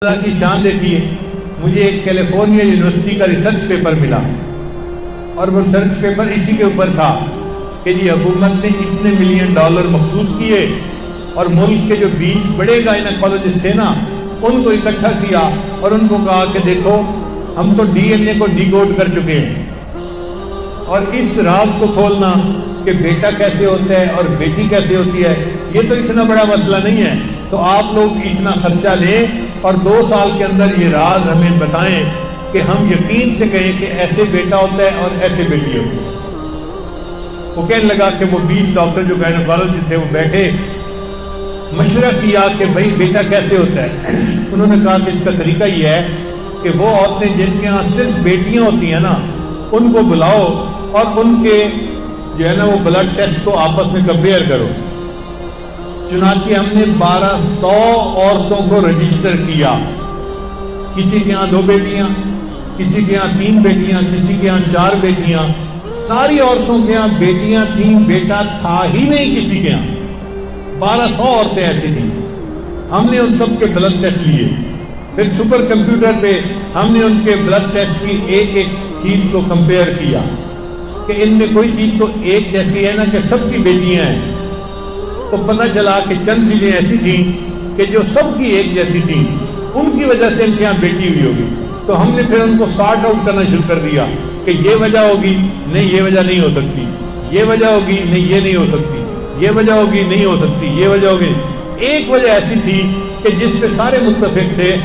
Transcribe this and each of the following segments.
اللہ کی شان دیکھیے، مجھے ایک کیلیفورنیا یونیورسٹی کا ریسرچ پیپر ملا اور وہ ریسرچ پیپر اسی کے اوپر تھا کہ جی حکومت نے اتنے ملین ڈالر مخصوص کیے اور ملک کے جو 20 بڑے گائنیکالوجسٹ تھے نا ان کو اکٹھا کیا اور ان کو کہا کہ دیکھو ہم تو ڈی این اے کو ڈی کوڈ کر چکے ہیں اور اس راز کو کھولنا کہ بیٹا کیسے ہوتا ہے اور بیٹی کیسے ہوتی ہے یہ تو اتنا بڑا مسئلہ نہیں ہے، تو آپ لوگ اتنا خرچہ لیں اور 2 سال کے اندر یہ راز ہمیں بتائیں کہ ہم یقین سے کہیں کہ ایسے بیٹا ہوتا ہے اور ایسے بیٹی ہوتی ہے۔ وہ کہنے لگا کہ وہ 20 ڈاکٹر جو گائنیکالوجسٹ تھے وہ بیٹھے مشورہ کیا کہ بھائی بیٹا کیسے ہوتا ہے۔ انہوں نے کہا کہ اس کا طریقہ یہ ہے کہ وہ عورتیں جن کے یہاں صرف بیٹیاں ہوتی ہیں نا ان کو بلاؤ اور ان کے جو ہے نا وہ بلڈ ٹیسٹ کو آپس میں کمپیئر کرو۔ چنانچہ ہم نے 1200 عورتوں کو رجسٹر کیا، کسی کے یہاں 2 بیٹیاں، کسی کے یہاں 3 بیٹیاں، کسی کے یہاں 4 بیٹیاں، ساری عورتوں کے یہاں بیٹیاں تھیں، بیٹا تھا ہی نہیں کسی کے یہاں۔ 1200 عورتیں ایسی تھیں۔ ہم نے ان سب کے بلڈ ٹیسٹ لیے، پھر سپر کمپیوٹر پہ ہم نے ان کے بلڈ ٹیسٹ کی ایک ایک چیز کو کمپیئر کیا کہ ان میں کوئی چیز تو ایک جیسی ہے نا کہ سب کی بیٹیاں ہیں، تو پتہ چلا کہ چند چیزیں ایسی تھیں کہ جو سب کی ایک جیسی تھیں، ان کی وجہ سے ان کے یہاں بیٹی ہوئی ہوگی۔ تو ہم نے پھر ان کو سارٹ آؤٹ کرنا شروع کر دیا کہ یہ وجہ ہوگی، نہیں یہ وجہ نہیں ہو سکتی، یہ وجہ ہوگی، نہیں یہ نہیں ہو سکتی، یہ وجہ ہوگی، نہیں ہو سکتی، یہ وجہ ہوگی۔ ایک وجہ ایسی تھی کہ جس پہ سارے متفق تھے،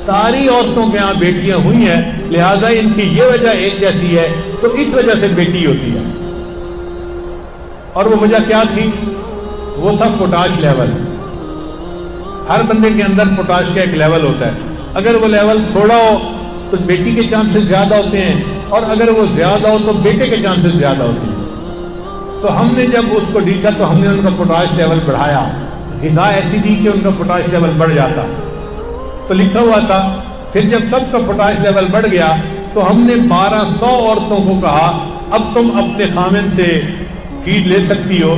ساری عورتوں کے یہاں بیٹیاں ہوئی ہیں لہذا ان کی یہ وجہ ایک جیسی ہے تو اس وجہ سے بیٹی ہوتی ہے۔ اور وہ وجہ کیا تھی؟ وہ تھا پوٹاش لیول۔ ہر بندے کے اندر پوٹاش کا ایک لیول ہوتا ہے، اگر وہ لیول تھوڑا ہو تو بیٹی کے چانسز زیادہ ہوتے ہیں اور اگر وہ زیادہ ہو تو بیٹے کے چانسز زیادہ ہوتے ہیں۔ تو ہم نے جب اس کو دیکھا تو ہم نے ان کا پوٹاش لیول بڑھایا، غذا ایسی دی کہ ان کا پوٹاش لیول بڑھ جاتا، تو لکھا ہوا تھا۔ پھر جب سب کا پوٹاش لیول بڑھ گیا تو ہم نے 1200 عورتوں کو کہا اب تم اپنے خامن سے فیڈ لے سکتی ہو،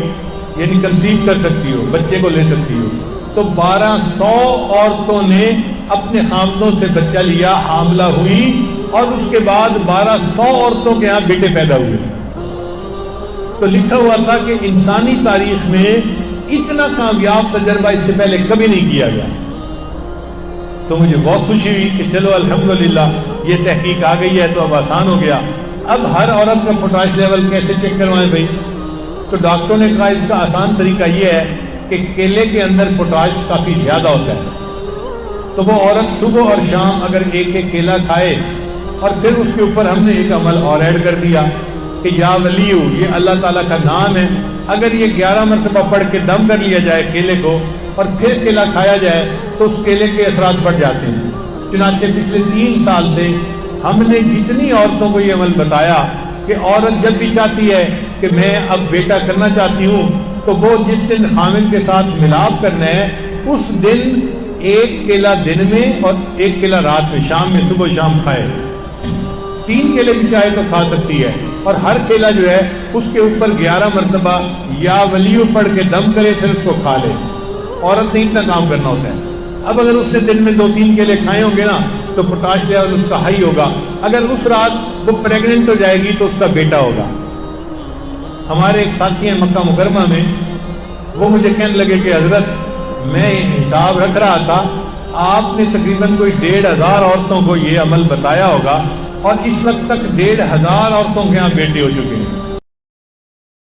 یعنی کنسیو کر سکتی ہو، بچے کو لے سکتی ہو۔ تو 1200 عورتوں نے اپنے خامدوں سے بچہ لیا، حاملہ ہوئی اور اس کے بعد 1200 عورتوں کے ہاں بیٹے پیدا ہوئے۔ تو لکھا ہوا تھا کہ انسانی تاریخ میں اتنا کامیاب تجربہ اس سے پہلے کبھی نہیں کیا گیا۔ تو مجھے بہت خوشی ہوئی کہ چلو الحمدللہ یہ تحقیق آ گئی ہے تو اب آسان ہو گیا۔ اب ہر عورت کا پوٹاش لیول کیسے چیک کروائیں بھائی؟ تو ڈاکٹروں نے کہا اس کا آسان طریقہ یہ ہے کہ کیلے کے اندر پوٹاش کافی زیادہ ہوتا ہے، تو وہ عورت صبح اور شام اگر ایک ایک کیلا کھائے اور پھر اس کے اوپر ہم نے ایک عمل اور ایڈ کر دیا کہ یا ولیو، یہ اللہ تعالیٰ کا نام ہے، اگر یہ 11 مرتبہ پڑھ کے دم کر لیا جائے کیلے کو اور پھر کیلا کھایا جائے تو اس کیلے کے اثرات بڑھ جاتے ہیں۔ چنانچہ پچھلے 3 سال سے ہم نے جتنی عورتوں کو یہ عمل بتایا کہ عورت جب بھی چاہتی ہے کہ میں اب بیٹا کرنا چاہتی ہوں تو وہ جس دن حامل کے ساتھ ملاپ کرنا ہے اس دن 1 کیلا دن میں اور 1 کیلا رات میں، شام میں، صبح شام کھائے۔ 3 کیلے بھی چاہے تو کھا سکتی ہے اور ہر کیلا جو ہے اس کے اوپر 11 مرتبہ یا ولیو پڑھ کے دم کرے پھر اس کو کھا لے۔ عورت نے اتنا کام کرنا ہوتا ہے۔ اب اگر اس نے دن میں 2-3 کیلے کھائے ہوں گے نا تو پوٹاش لیول اس کا ہائی ہوگا، اگر اس رات وہ پریگننٹ ہو جائے گی تو اس کا بیٹا ہوگا۔ ہمارے ایک ساتھی ہیں مکہ مکرمہ میں، وہ مجھے کہنے لگے کہ حضرت میں حساب رکھ رہا تھا آپ نے تقریباً کوئی 1500 عورتوں کو یہ عمل بتایا ہوگا اور اس وقت تک 1500 عورتوں کے یہاں بیٹے ہو چکے ہیں۔